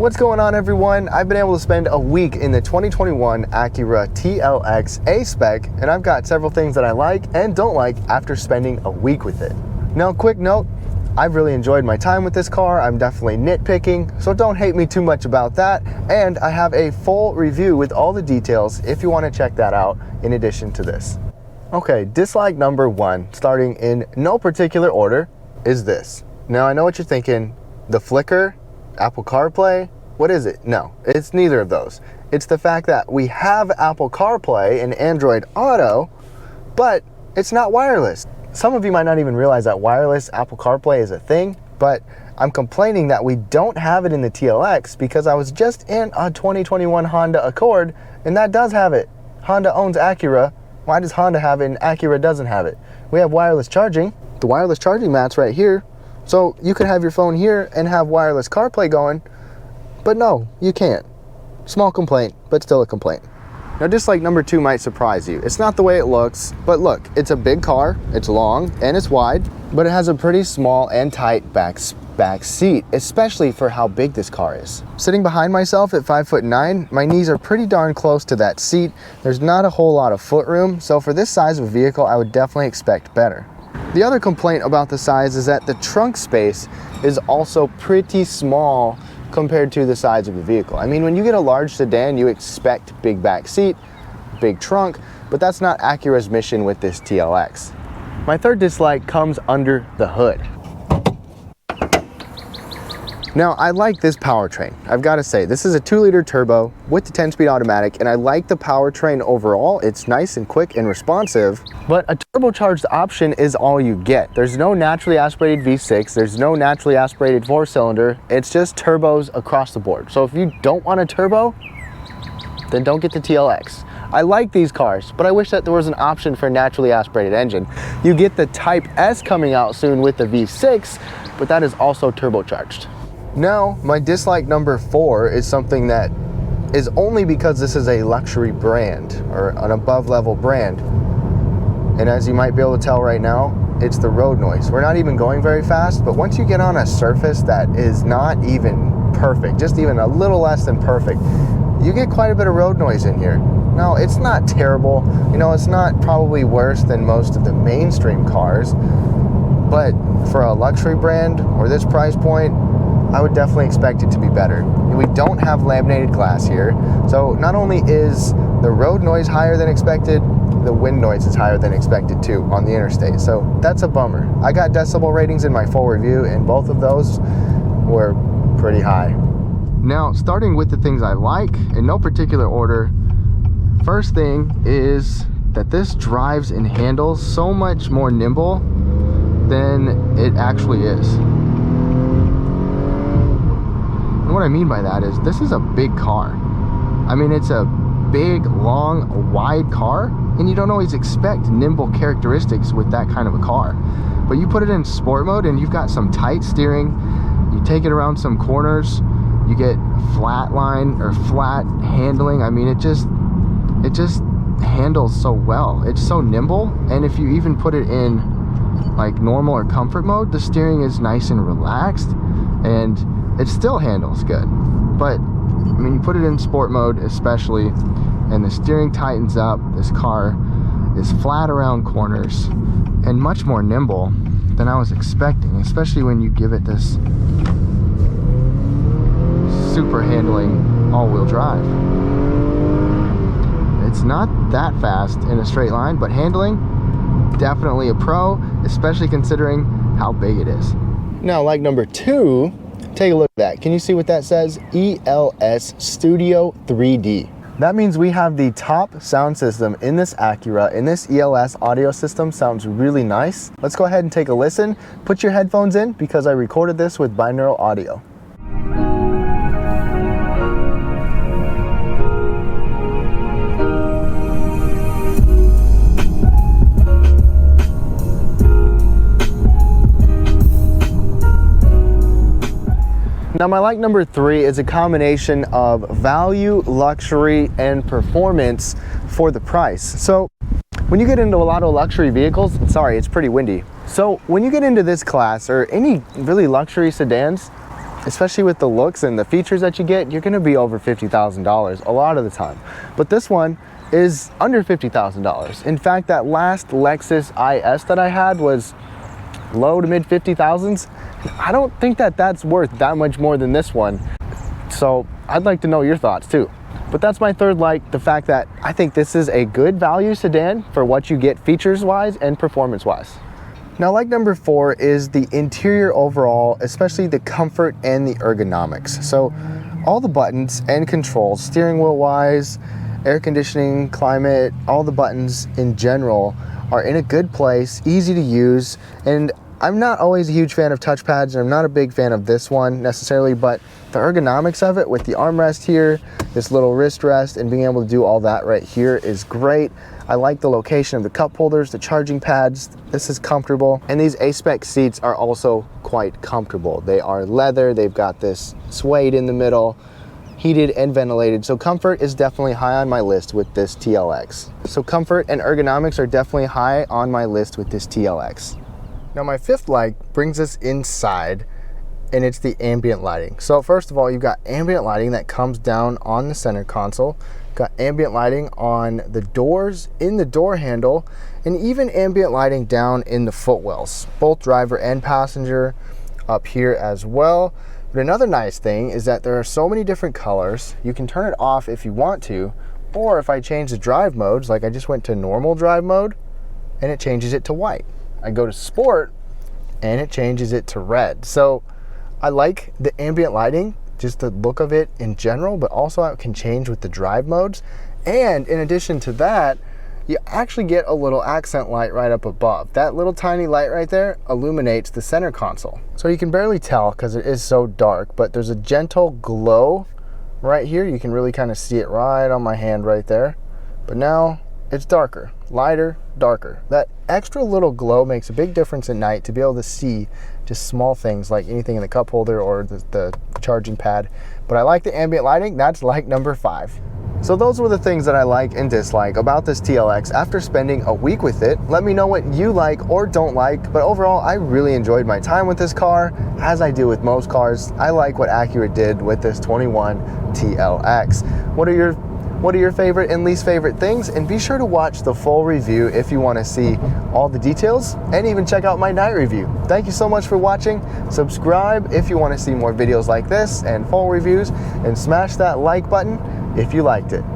What's going on, everyone? I've been able to spend a week in the 2021 Acura TLX a-spec, and I've got several things that I like and don't like after spending a week with it. Now, quick note, I've really enjoyed my time with this car. I'm definitely nitpicking, so don't hate me too much about that. And I have a full review with all the details if you want to check that out in addition to this. Okay, dislike number one, starting in no particular order, is this. Now, I know what you're thinking, the flicker, Apple CarPlay, what is it? No, it's neither of those. It's the fact that we have Apple CarPlay and Android Auto, but it's not wireless. Some of you might not even realize that wireless Apple CarPlay is a thing, but I'm complaining that we don't have it in the TLX because I was just in a 2021 Honda Accord, and that does have it. Honda owns Acura. Why does Honda have it and Acura doesn't have it? We have wireless charging. The wireless charging mat's right here. So you could have your phone here and have wireless CarPlay going, but no, you can't. Small complaint, but still a complaint. Now, dislike number two might surprise you. It's not the way it looks, but look, it's a big car, it's long and it's wide, but it has a pretty small and tight back seat, especially for how big this car is. Sitting behind myself at 5'9", my knees are pretty darn close to that seat. There's not a whole lot of foot room, so for this size of a vehicle, I would definitely expect better. The other complaint about the size is that the trunk space is also pretty small compared to the size of the vehicle. I mean, when you get a large sedan, you expect big back seat, big trunk, but that's not Acura's mission with this TLX. My third dislike comes under the hood. Now, I like this powertrain. I've got to say, this is a 2-liter turbo with the 10-speed automatic, and I like the powertrain overall. It's nice and quick and responsive, but a turbocharged option is all you get. There's no naturally aspirated V6, there's no naturally aspirated 4-cylinder. It's just turbos across the board. So if you don't want a turbo, then don't get the TLX. I like these cars, but I wish that there was an option for a naturally aspirated engine. You get the Type S coming out soon with the V6, but that is also turbocharged. Now, my dislike number four is something that is only because this is a luxury brand or an above-level brand. And as you might be able to tell right now, it's the road noise. We're not even going very fast, but once you get on a surface that is not even perfect, just even a little less than perfect, you get quite a bit of road noise in here. Now, it's not terrible. You know, it's not probably worse than most of the mainstream cars, but for a luxury brand or this price point, I would definitely expect it to be better. We don't have laminated glass here, so not only is the road noise higher than expected, the wind noise is higher than expected too on the interstate, so that's a bummer. I got decibel ratings in my full review, and both of those were pretty high. Now, starting with the things I like, in no particular order, first thing is that this drives and handles so much more nimble than it actually is. And what I mean by that is this is a big car. I mean, it's a big, long, wide car, and you don't always expect nimble characteristics with that kind of a car. But you put it in sport mode and you've got some tight steering, you take it around some corners, you get flat line or flat handling. I mean, it just handles so well. It's so nimble, and if you even put it in like normal or comfort mode, the steering is nice and relaxed, and it still handles good. But I mean, you put it in sport mode especially, and the steering tightens up. This car is flat around corners and much more nimble than I was expecting, especially when you give it this super handling all-wheel drive. It's not that fast in a straight line, but handling, definitely a pro, especially considering how big it is. Now, like number two, take a look at that. Can you see what that says? ELS Studio 3D. That means we have the top sound system in this Acura, and this ELS audio system sounds really nice. Let's go ahead and take a listen. Put your headphones in because I recorded this with binaural audio. Now, my like number three is a combination of value, luxury, and performance for the price. So when you get into a lot of luxury vehicles, sorry, it's pretty windy. So when you get into this class or any really luxury sedans, especially with the looks and the features that you get, you're gonna be over $50,000 a lot of the time. But this one is under $50,000. In fact, that last Lexus IS that I had was low to mid 50,000s. I don't think that that's worth that much more than this one. So I'd like to know your thoughts too. But that's my third like, the fact that I think this is a good value sedan for what you get features wise and performance wise. Now, like number 4 is the interior overall, especially the comfort and the ergonomics. So all the buttons and controls, steering wheel wise, air conditioning, climate, all the buttons in general are in a good place, easy to use. And I'm not always a huge fan of touchpads, and I'm not a big fan of this one necessarily, but the ergonomics of it with the armrest here, this little wrist rest, and being able to do all that right here is great. I like the location of the cup holders, the charging pads. This is comfortable. And these a-spec seats are also quite comfortable. They are leather, they've got this suede in the middle, heated and ventilated. So comfort is definitely high on my list with this TLX. So comfort and ergonomics are definitely high on my list with this TLX. Now my 5th like brings us inside, and it's the ambient lighting. So first of all, you've got ambient lighting that comes down on the center console. Got ambient lighting on the doors, in the door handle, and even ambient lighting down in the footwells, both driver and passenger up here as well. But another nice thing is that there are so many different colors. You can turn it off if you want to, or if I change the drive modes, like I just went to normal drive mode and it changes it to white. I go to sport and it changes it to red. So I like the ambient lighting, just the look of it in general, but also it can change with the drive modes. And in addition to that, you actually get a little accent light right up above. That little tiny light right there illuminates the center console. So you can barely tell because it is so dark, but there's a gentle glow right here. You can really kind of see it right on my hand right there. But now it's darker, lighter, darker. That extra little glow makes a big difference at night to be able to see just small things like anything in the cup holder or the charging pad. But I like the ambient lighting. That's like number 5. So those were the things that I like and dislike about this TLX after spending a week with it. Let me know what you like or don't like, but overall I really enjoyed my time with this car, as I do with most cars. I like what Acura did with this 21 TLX. What are your favorite and least favorite things? And be sure to watch the full review if you want to see all the details, and even check out my night review. Thank you so much for watching. Subscribe if you want to see more videos like this and full reviews, and smash that like button if you liked it.